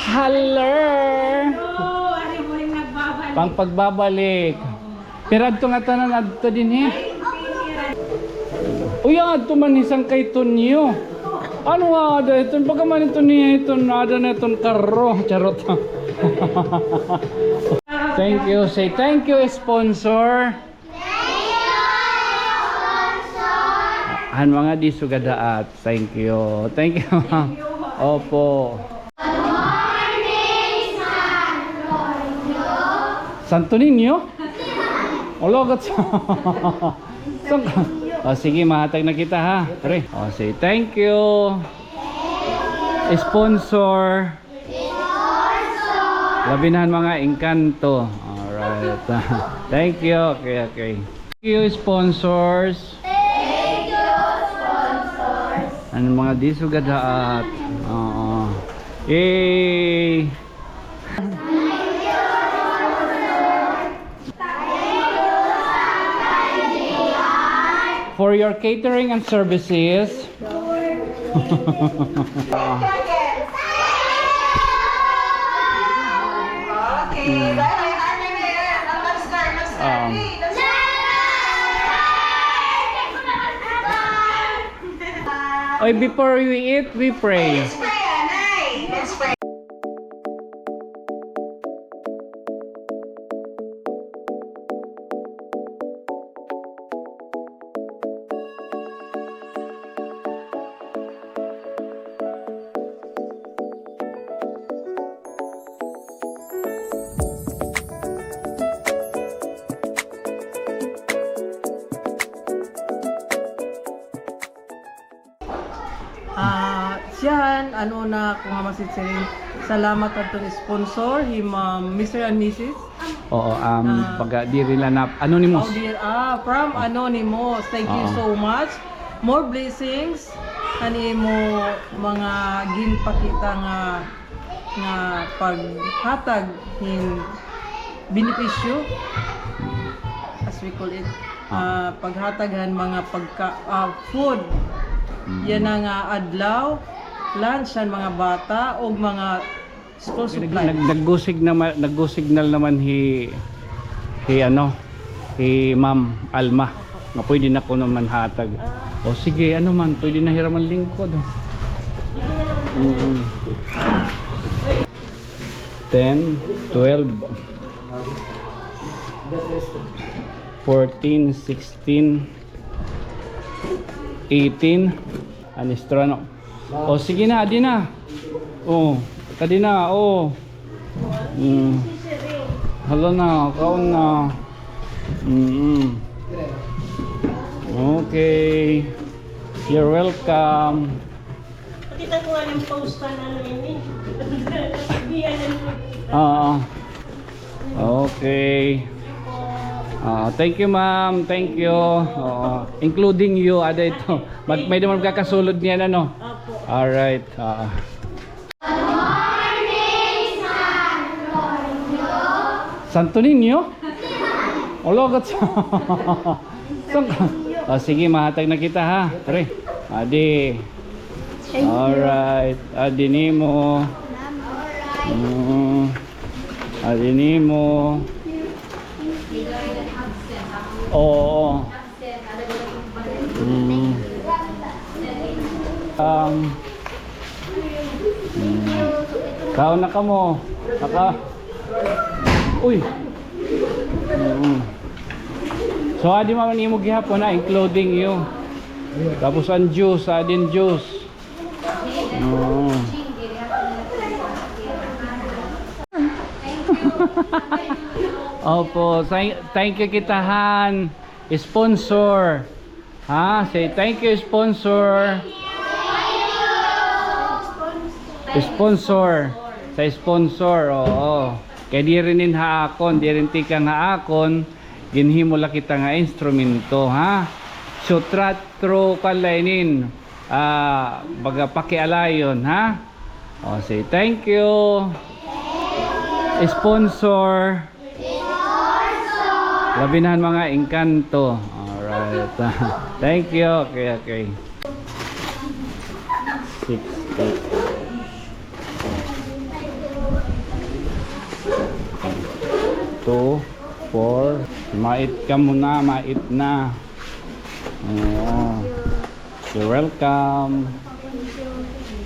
Haller! Ari mo rin nagbabalik. Pang pagbabalik. Pero adto nga tanan adto din Uy, adto man ni Sangkay TONYO. Ano nga ada ito? Baka man ito niya ito ada na itong karo. Charot. Thank you. Say thank you, sponsor. Han mga di sugadaat. Thank you. Thank you. Opo. Santo Niño? Ologot sa. Oh, sige, mahatag na kita ha. Tara. Oh, say thank you. Sponsor. Labinahan mga engkanto. Alright. Thank you. Okay, okay. Thank you, sponsors. Thank you, sponsors. Ano mga disugadaat. Oo. Yay! For your catering and services. Before we eat, we pray. Siyan, ano na kung masit siya salamat at sponsor, him Mr. and Mrs. Oo, pag di rin na anonymous. Oh dear, from Anonymous. Thank you so much. More blessings. Ani mo mga ginpakita nga paghatag hin benepisyo as we call it. Paghataghan mga food. Yan ang adlaw, lunch ang mga bata o mga school supply. Nag-signal naman hi Ma'am Alma nga pwede na ko naman hatag. O sige, ano man, pwede na hiraman lingkod. 10, 12, 14, 16, 18 Anistrono. O sige na, adi na. O, kadi na, o. Hala na, kaon na. Okay. You're welcome. Pakita ko nga yung post pa na namin. Okay. Thank you ma'am, thank you. Including you, ada ito. May naman kakasulod niyan ano. Alright. Santo Niño? Ologot sa. Sige, mahatag na kita ha. Tara. Adi. Alright. Adi nimo. Adi nimo. Oo. Kaon na ka mo. Uy. So adi man nimo gihapon na including you. Tapos ang juice, adin juice. Opo, thank you kitahan. Sponsor. Say thank you sponsor. Sponsor. Sa sponsor. Oo. Kaya di rin haakon, di rin tikang haakon, ginhimo la kita nga instrumento, ha? So tratro kalainin, baga pakialayon, ha? O, say thank you. Sponsor. Labinahan mga engkanto. Alright. Thank you. Okay, okay. 6, 8. 2, 4. Mait ka muna, mait na. Oo. You're welcome.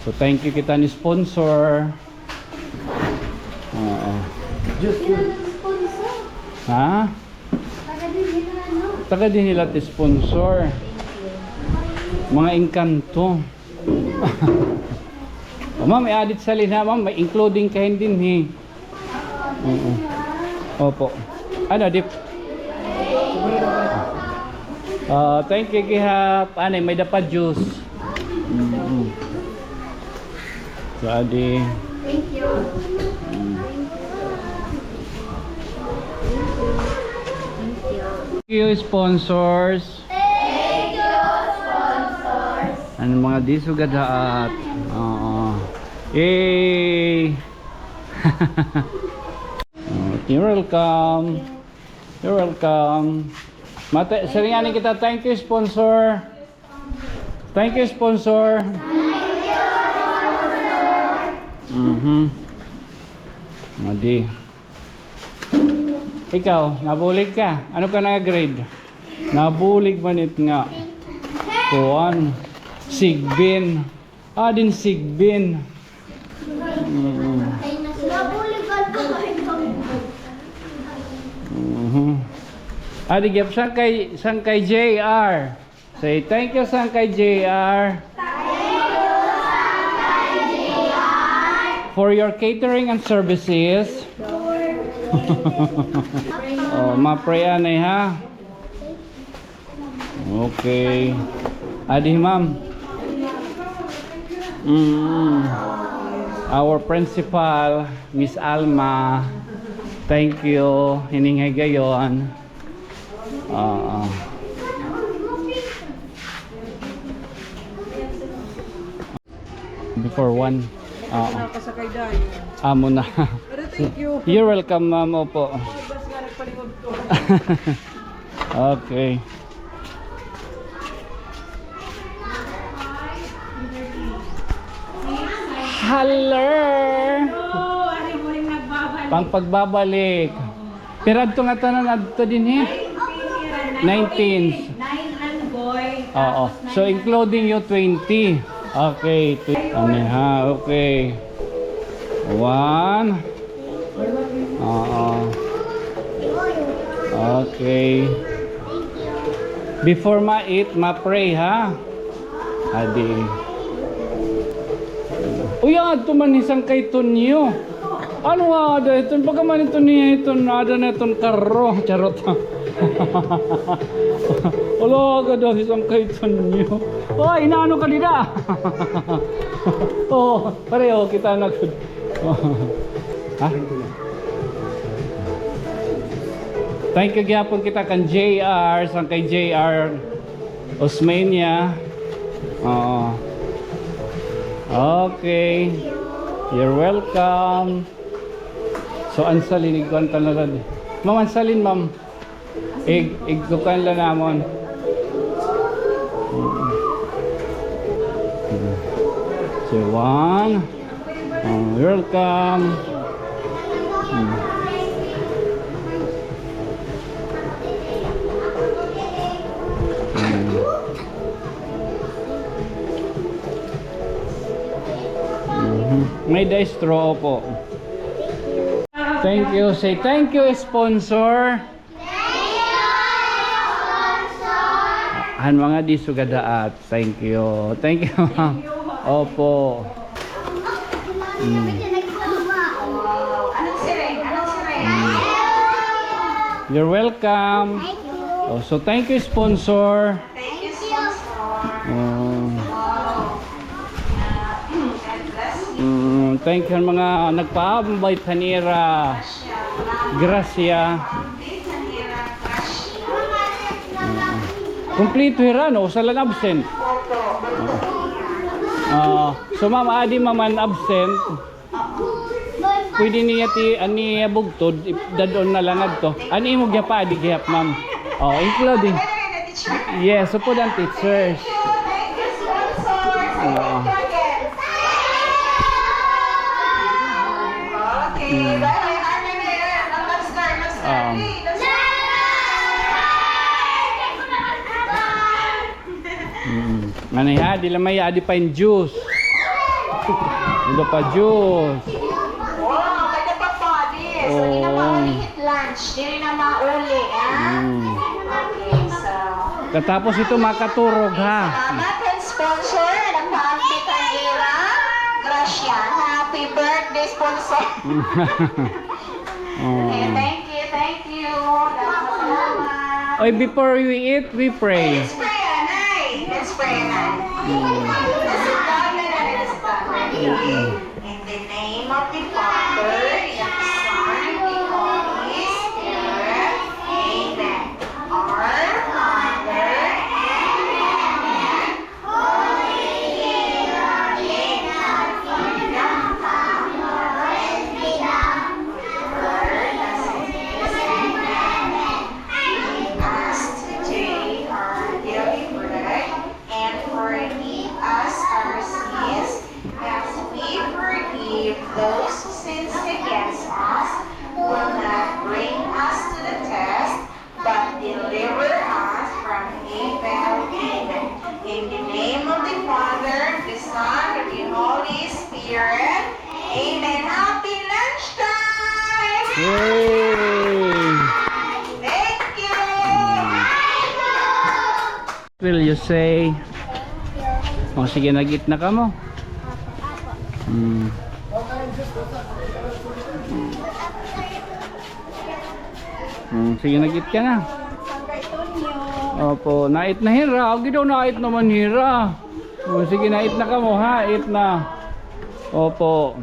So thank you kita ni sponsor. Oo. Ha? Taga din nila ti sponsor. Mga engkanto. Oh, ma'am, i-addit sa lina, ma'am. May including kain din, he. Opo. Ano, dip? Thank you, Gihap. Ano, may dapat juice. So, adi. Thank you. Thank you, sponsors. Thank you, sponsors. Ano mga disugadaat. Oo. Yay! You're welcome. You're welcome. Mate, saringanin kita. Thank you, sponsor. Thank you, sponsor. Madi. Ikaw, nabulig ka. Ano ka na grade? Nabulig manit nga. Kuan. Sigbin. Din sigbin. Adi gyap Sangkay JR. Say thank you Sangkay JR. For your catering and services. Oh, ma-prayan eh ha. Okay. Adi ma'am. Our principal, Miss Alma. Thank you. Hiningay gayon. Before one. Nakasakay dahil. Amo na. Pero thank you. You're welcome, ma'am. Opo. Bas nga nagpalimod ko. Okay. Hello! Oh, ari mo rin nagbabalik. Pang pagbabalik. Pero adto nga tanan adto din eh. 19. 9 and boy. Oo. So including you 20. Okay. Ano ha? Okay. 1. Oo. Okay. Before ma-eat, ma-pray ha. Adi. Uy, ato man isang kay Tonyo. Ano nga ada ito? Baka man ito niya ito ada na itong karo. Charot. Wala ka daw isang kay Tonyo. Oh, inaano ka nila. Oh, pareho kita nag... Ha? Thank you gyapon kita kan JR, Sangkay JR Osmania. Okay. You're welcome. So ansalin iguan talaga. Ma'am ansalin ma'am. Igukan lang namon. So one. Welcome. May dice straw po. Thank you. Say thank you, sponsor. Han mga di sugadaat. Thank you. Thank you. Opo. You're welcome. Oh, so thank you, sponsor. Thank you, sponsor. Thank you mga nagpaabay tanira. Gracia. Kompleto hirano sa lang absent. So ma'am adi maman absent. Pwede niya ti ani bugtod dadon na lang adto. Ani mo gyapa adi gyap ma'am. Oh, including. Yes, so po dan teachers. Ano ya, di lamay adi pa yung juice. Ito pa juice. Wow, kaya pa po, this. Hindi na maulit lunch. Hindi na mauli, ha? Okay, so... Katapos ito makaturog ha. Salamat and sponsor. Nagpaanti kanila. Gracia. Happy birthday, sponsor. Okay, thank you, thank you. Salamat. Oy, before we eat, we pray. Let's pray, Anay. Let's pray, Anay. Let's sit down, Anay. Let's sit down. In the name of the Father, and of the Son, and the Holy Spirit. Amen. Our Father, Amen. Holy is your name. Thy kingdom come. Your will be done. Earth as it is in heaven. Give us today our daily bread, and forgive us our sins, as we forgive those who sin against us. Will not bring us to the test, but deliver us from evil. Amen. In the name of the Father, the Son, and the Holy Spirit. Amen. Happy lunchtime! Yay! Thank you! Will you say? O sige, nag-eat na ka mo. Sige, nag-eat ka na. Sangkay Tonyo. Opo, nait na hira. Huwag daw nait naman hira. O, sige, nait na ka mo ha. Eat na. Opo.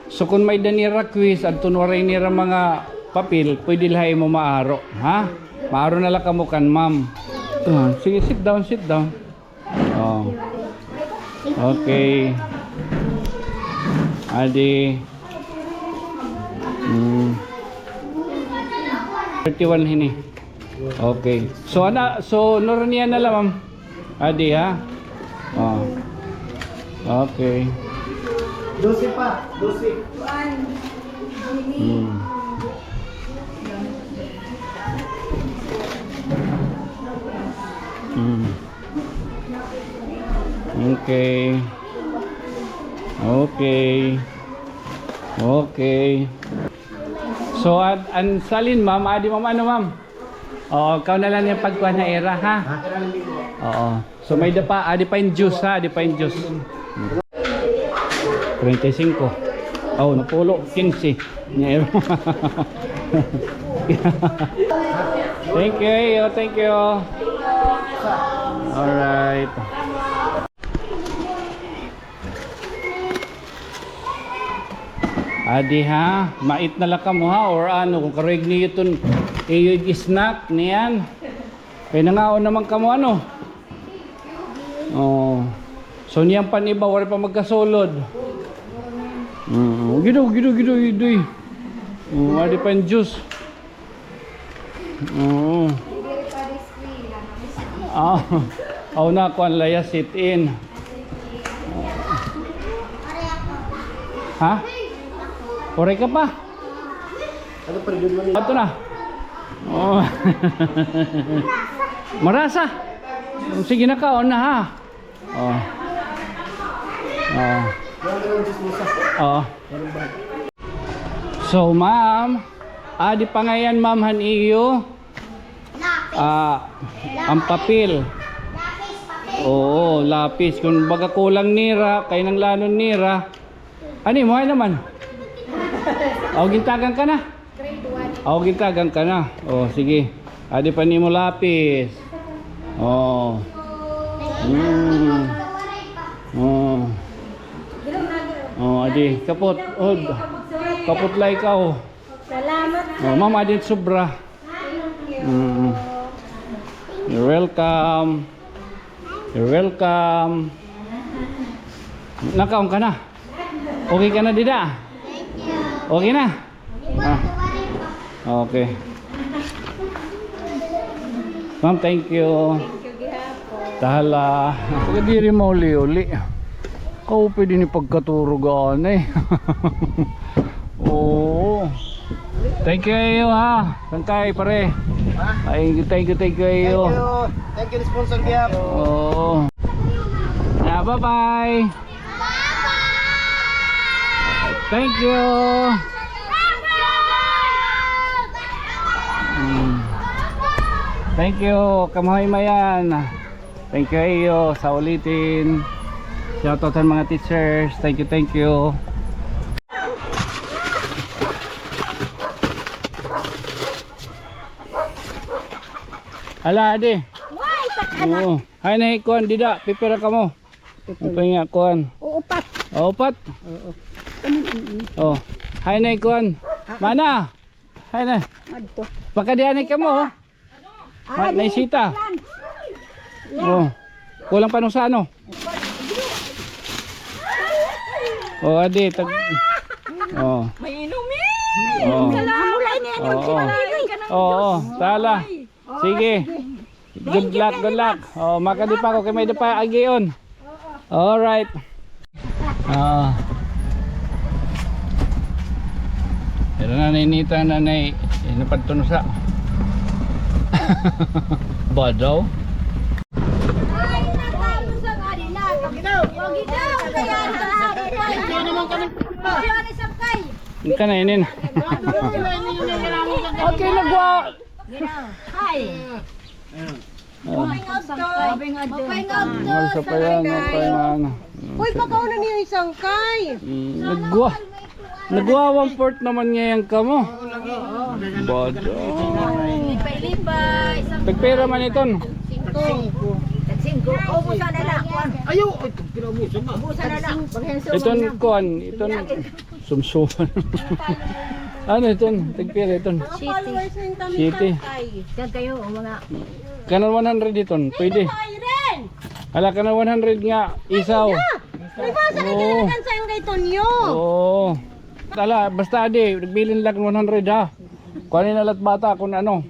So kung may danira quiz at tunwaray nira mga papel, pwede lahay mo maaro. Ha? Maaro na lang ka mo kan ma'am. Sige, sit down, sit down. Oh. Okay. Adi. 31 hini. Okay. So noranian na lang ma'am. Adi ha. Oh. Okay. 12 pa, 12. Okay. Okay. Okay. So an salin ma'am, adi ma'am ano ma'am? Oo, ikaw na lang yung pagkuha na era ha. Oo. So may dapa, adi pa yung juice ha, adi pa yung juice. 35. Oh, napulo 15. Niya era. Thank you, thank you. All right. Adi ha, mait na lang ka mo ha, or ano, kung karoig niyo itong snack niyan. Kaya nangaon naman ka mo ano. Oh. So niyan paniba, wala pa magkasolod. Gido. Adi pa yung juice. Na ko ang laya sit in. Ha? Ore ka pa? Ano pa rin mo? Ato na. Oh. Marasa. Sige na ka, on na ha. Oh. Oh. Oh. So ma'am, adi pa ngayon ma'am han iyo. Ang papel. Oo, lapis. Kung baga kulang nira, kay nang lanon nira. Ani mo ay naman. Gintagan ka na. Gintagan ka na. Oh, sige. Adi pa nimo lapis. Oh. Adi kapot. Kapot lay ka oh. Salamat. Ma'am, adi sobra. You're welcome. You're welcome. Nakaon ka na? Okay ka na, Dida? Okay na? Okay. Ma'am, thank you. Tahala. Pagkadiri mo uli-uli. Kau pwede ni pagkaturugan eh. Oo. Thank you ha. Sangkay pare. Thank you. Thank you, sponsor Gap. Oo. bye-bye. Thank you. Thank you, Kamuhay Mayan. Thank you iyo sa ulitin. Shoutout sa mga teachers. Thank you, thank you. Ala adi. Oo. Hay na ikuan dida, pipira ka mo. Pahinga kuan. Uupat. Upat. Oh. Hay na ikuan. Mana? Hay na. Adto. Pakadianay ka mo. Naisita. Oh. Kulang pa nung sa ano? Oh, adi tag. Oh. May inumi. Oh. Mulay niya yung sinaliloy ka ng Oo, tala. Sige. Good luck, good luck. Oh, makadi pa ako kay may dapa agion. All right. Pero naninita nanay, inapadto no sa. Badaw. Ay, natapos ang arina. Wag itaw. Kaya naman kami. Yan ay Sangkay. Ka na inin. Okay, nagwa. Hi. Malsa pa yan, ano. Uy, pakauna niyo yung Sangkay. Nagwa. Nagwa 1/4 naman ngayon ka mo. Badaw. Lipay-lipay. Pagpera man iton. Singko. Ubusan na lang. Ayaw! Ay, pinabusan na. Ubusan na lang. Iton kuan, iton sumsuman. Ano iton? Tagpira iton. Followers ng kami City. Sangkay. Diyan kayo, mga... Kanan 100 iton, pwede. Ren! Ala kanan 100 nga isaw. May basa na Oo. kinakan sa Sangkay Tonyo. Oo. Tala, basta adi, nagbilin lang 100 ha. Kuhanin na lahat bata kung ano.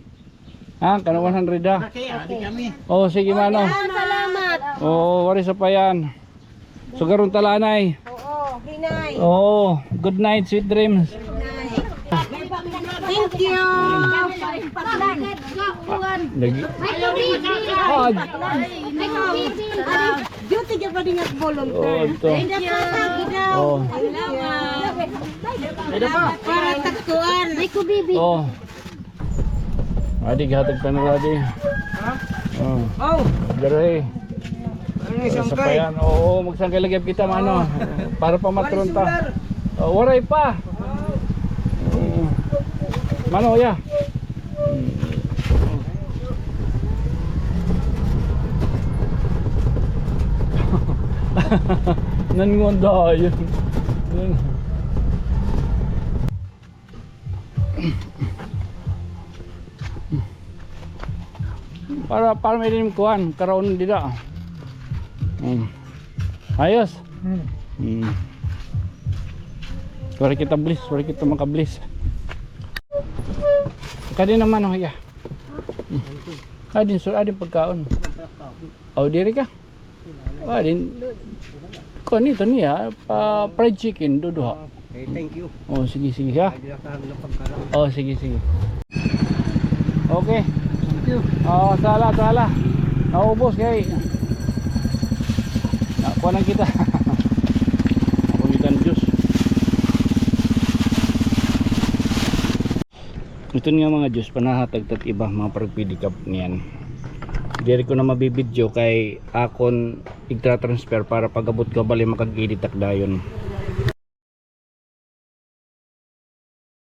Ha, kanan 100 ha. Kaya, di kami. Oo, sige mano. Salamat. Oo, wari sa payan. Sugarong talanay. Oo, hinay. Oo, good night, sweet dreams. Thank you. Lagi. Ah, Duty ka pa din at volunteer. oh, ito. Oh. Para taktuan. Oh. Adi gatag pa na adi. Oh. Oh! Gare. Ano yung Sa Sangkay? payan. Oo, magsangkay lagi kita mano. Para pa matronta. Oh, waray pa. Oo. Mano ya. Nangonda yun. Para may din kuan karon dida. Ayos. Wala kita bliss, wala kita makabliss. Kadi naman oh ya. Adin sur adin pagkaon. Oh diri ka. Adin kuan ito niya pa fried chicken duduha. Okay, thank you. Oh sige sige ha. Hindi na kami ng pagkaroon. Oh sige sige. Okay. Thank you. Oh sala sala. Naubos kay. Nakuha lang kita. Pawitan Diyos. Ito nga mga Diyos, panahatag tat iba mga pagpidikap niyan. Diri ko na mabibidyo kay akon igtra-transfer para pagabot ko bali makag-edit dayon.